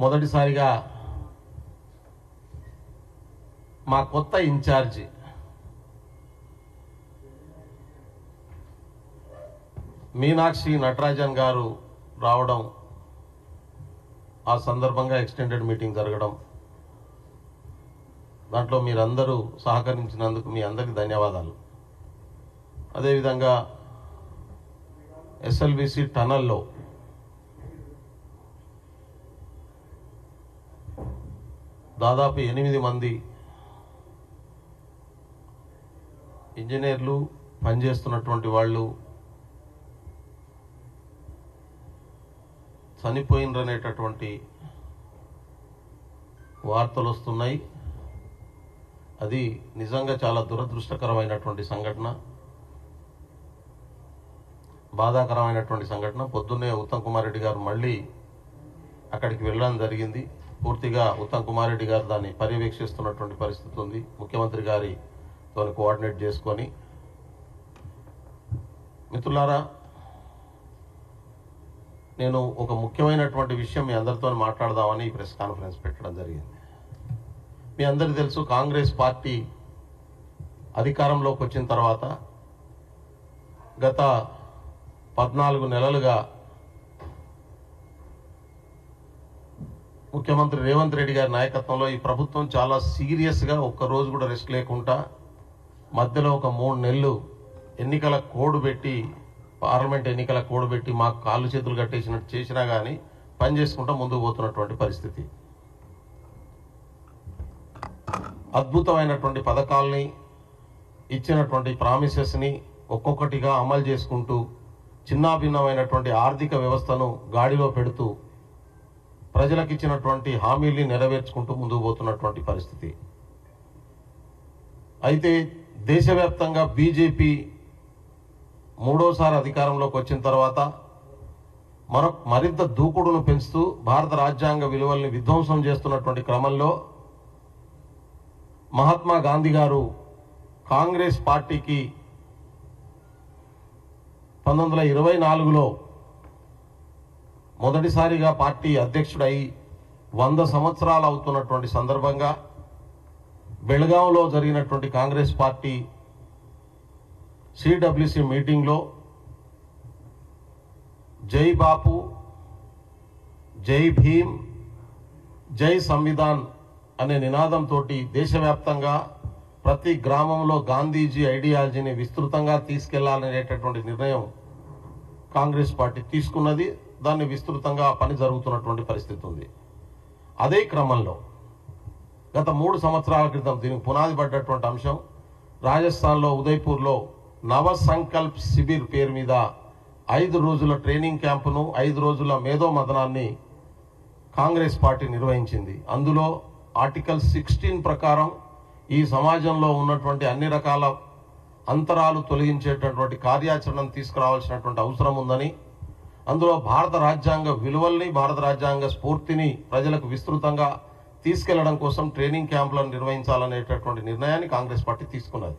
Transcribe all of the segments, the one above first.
మొదటిసారిగా మా కొత్త ఇన్ఛార్జి మీనాక్షి నటరాజన్ గారు రావడం, ఆ సందర్భంగా ఎక్స్టెండెడ్ మీటింగ్ జరగడం, దాంట్లో మీరందరూ సహకరించినందుకు మీ అందరికీ ధన్యవాదాలు. అదేవిధంగా ఎస్ఎల్బిసి టనల్లో దాదాపు 8 మంది ఇంజనీర్లు పనిచేస్తున్నటువంటి వాళ్ళు చనిపోయినరనేటటువంటి వార్తలు వస్తున్నాయి. అది నిజంగా చాలా దురదృష్టకరమైనటువంటి సంఘటన, బాధాకరమైనటువంటి సంఘటన. పొద్దున్నే ఉత్తమ్ కుమార్ రెడ్డి గారు మళ్ళీ అక్కడికి వెళ్ళడం జరిగింది. పూర్తిగా ఉత్తమ్ కుమార్ రెడ్డి గారు దాన్ని పర్యవేక్షిస్తున్నటువంటి పరిస్థితి ఉంది. ముఖ్యమంత్రి గారితో కోఆర్డినేట్ చేసుకొని. మిత్రులారా, నేను ఒక ముఖ్యమైనటువంటి విషయం మీ అందరితో మాట్లాడదామని ఈ ప్రెస్ కాన్ఫరెన్స్ పెట్టడం జరిగింది. మీ అందరికీ తెలుసు, కాంగ్రెస్ పార్టీ అధికారంలోకి వచ్చిన తర్వాత గత 14 నెలలుగా ముఖ్యమంత్రి రేవంత్ రెడ్డి గారి నాయకత్వంలో ఈ ప్రభుత్వం చాలా సీరియస్గా ఒక్కరోజు కూడా రెస్ట్ లేకుండా మధ్యలో ఒక 3 నెలలు ఎన్నికల కోడ్ పెట్టి, పార్లమెంట్ ఎన్నికల కోడ్ పెట్టి మాకు కాళ్ళు చేతులు కట్టేసినట్టు చేసినా కానీ పని చేసుకుంటూ ముందుకు పోతున్నటువంటి పరిస్థితి. అద్భుతమైనటువంటి పథకాలని, ఇచ్చినటువంటి ప్రామిసెస్ని ఒక్కొక్కటిగా అమలు చేసుకుంటూ చిన్నాభిన్నమైనటువంటి ఆర్థిక వ్యవస్థను గాడిలో పెడుతూ ప్రజలకు ఇచ్చినటువంటి హామీల్ని నెరవేర్చుకుంటూ ముందుకు పోతున్నటువంటి పరిస్థితి. అయితే దేశవ్యాప్తంగా బీజేపీ మూడోసారి అధికారంలోకి వచ్చిన తర్వాత మరింత దూకుడును పెంచుతూ భారత రాజ్యాంగ విలువల్ని విధ్వంసం చేస్తున్నటువంటి క్రమంలో మహాత్మా గాంధీ గారు కాంగ్రెస్ పార్టీకి 1924లో మొదటిసారిగా పార్టీ అధ్యక్షుడై 100 సంవత్సరాలు అవుతున్నటువంటి సందర్భంగా బెళగాంలో జరిగినటువంటి కాంగ్రెస్ పార్టీ సిడబ్ల్యూసి మీటింగ్లో జై బాపు, జై భీమ్, జై సంవిధాన్ అనే నినాదంతో దేశవ్యాప్తంగా ప్రతి గ్రామంలో గాంధీజీ ఐడియాలజీని విస్తృతంగా తీసుకెళ్లాలనేటటువంటి నిర్ణయం కాంగ్రెస్ పార్టీ తీసుకున్నది. దాన్ని విస్తృతంగా పని జరుగుతున్నటువంటి పరిస్థితి ఉంది. అదే క్రమంలో గత 3 సంవత్సరాల క్రితం దీనికి పునాది పడ్డటువంటి అంశం, రాజస్థాన్లో ఉదయ్పూర్లో నవ సంకల్ప్ శిబిర్ పేరు మీద 5 రోజుల ట్రైనింగ్ క్యాంపును, 5 రోజుల మేధో మదనాన్ని కాంగ్రెస్ పార్టీ నిర్వహించింది. అందులో ఆర్టికల్ 16 ప్రకారం ఈ సమాజంలో ఉన్నటువంటి అన్ని రకాల అంతరాలు తొలగించేటటువంటి కార్యాచరణను తీసుకురావాల్సినటువంటి అవసరం ఉందని, అందులో భారత రాజ్యాంగ విలువల్ని, భారత రాజ్యాంగ స్ఫూర్తిని ప్రజలకు విస్తృతంగా తీసుకెళ్లడం కోసం ట్రైనింగ్ క్యాంపులను నిర్వహించాలనేటటువంటి నిర్ణయాన్ని కాంగ్రెస్ పార్టీ తీసుకున్నది.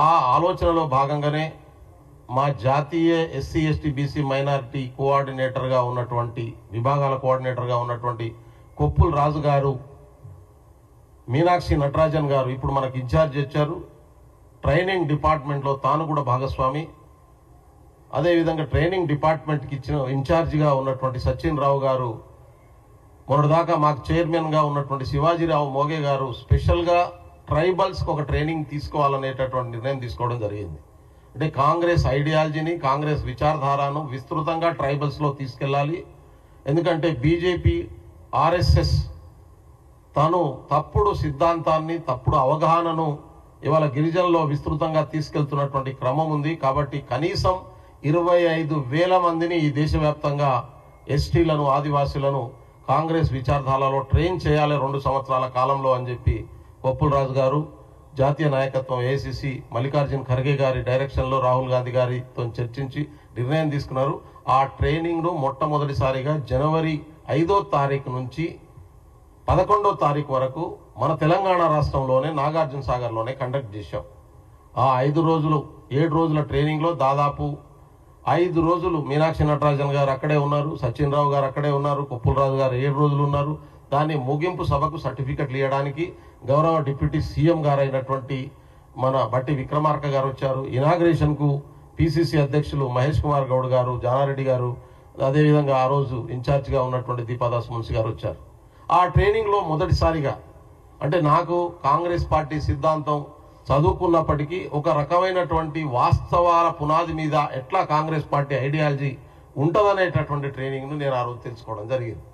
ఆ ఆలోచనలో భాగంగానే మా జాతీయ ఎస్సీ ఎస్టీ బీసీ మైనారిటీ కోఆర్డినేటర్గా ఉన్నటువంటి, విభాగాల కోఆర్డినేటర్గా ఉన్నటువంటి కొప్పుల రాజు గారు, మీనాక్షి నటరాజన్ గారు ఇప్పుడు మనకు ఇన్ఛార్జ్ ఇచ్చారు. ట్రైనింగ్ డిపార్ట్మెంట్లో తాను కూడా భాగస్వామి. అదేవిధంగా ట్రైనింగ్ డిపార్ట్మెంట్కి ఇచ్చిన ఇన్ఛార్జిగా ఉన్నటువంటి సచిన్ రావు గారు, మొన్నటిదాకా మాకు చైర్మన్గా ఉన్నటువంటి శివాజీరావు మోగే గారు స్పెషల్గా ట్రైబల్స్కి ఒక ట్రైనింగ్ తీసుకోవాలనేటటువంటి నిర్ణయం తీసుకోవడం జరిగింది. అంటే కాంగ్రెస్ ఐడియాలజీని, కాంగ్రెస్ విచారధారను విస్తృతంగా ట్రైబల్స్లో తీసుకెళ్ళాలి. ఎందుకంటే బీజేపీ, ఆర్ఎస్ఎస్ తను తప్పుడు సిద్ధాంతాన్ని, తప్పుడు అవగాహనను ఇవాళ గిరిజనుల్లో విస్తృతంగా తీసుకెళ్తున్నటువంటి క్రమం ఉంది. కాబట్టి కనీసం 25,000 మందిని ఈ దేశవ్యాప్తంగా ఎస్టీలను, ఆదివాసీలను కాంగ్రెస్ విచారధారలో ట్రైన్ చేయాలి 2 సంవత్సరాల కాలంలో అని చెప్పి కొప్పుల రాజు గారు, జాతీయ నాయకత్వం ఏఐసిసి మల్లికార్జున్ ఖర్గే గారి డైరెక్షన్లో రాహుల్ గాంధీ గారితో చర్చించి నిర్ణయం తీసుకున్నారు. ఆ ట్రైనింగ్ను మొట్టమొదటిసారిగా జనవరి 5వ తారీఖు నుంచి 11వ తారీఖు వరకు మన తెలంగాణ రాష్ట్రంలోనే నాగార్జున సాగర్లోనే కండక్ట్ చేశాం. ఆ 7 రోజుల ట్రైనింగ్లో దాదాపు 5 రోజులు మీనాక్షి నటరాజన్ గారు అక్కడే ఉన్నారు, సచిన్ రావు గారు అక్కడే ఉన్నారు, కొప్పులరాజు గారు 7 రోజులు ఉన్నారు. దాన్ని ముగింపు సభకు సర్టిఫికెట్లు ఇవ్వడానికి గౌరవ డిప్యూటీ సీఎం గారు అయినటువంటి మన బట్టి విక్రమార్క గారు వచ్చారు. ఇనాగ్రేషన్కు పిసిసి అధ్యక్షులు మహేష్ కుమార్ గౌడ్ గారు, జానారెడ్డి గారు, అదేవిధంగా ఆ రోజు ఇన్ఛార్జిగా ఉన్నటువంటి దీపాదాస్ మున్సి గారు వచ్చారు. ఆ ట్రైనింగ్లో మొదటిసారిగా అంటే నాకు కాంగ్రెస్ పార్టీ సిద్ధాంతం చదువుకున్నప్పటికీ ఒక రకమైనటువంటి వాస్తవాల పునాది మీద ఎట్లా కాంగ్రెస్ పార్టీ ఐడియాలజీ ఉంటుందనేటటువంటి ట్రైనింగ్ను నేను ఆ రోజు తెలుసుకోవడం జరిగింది.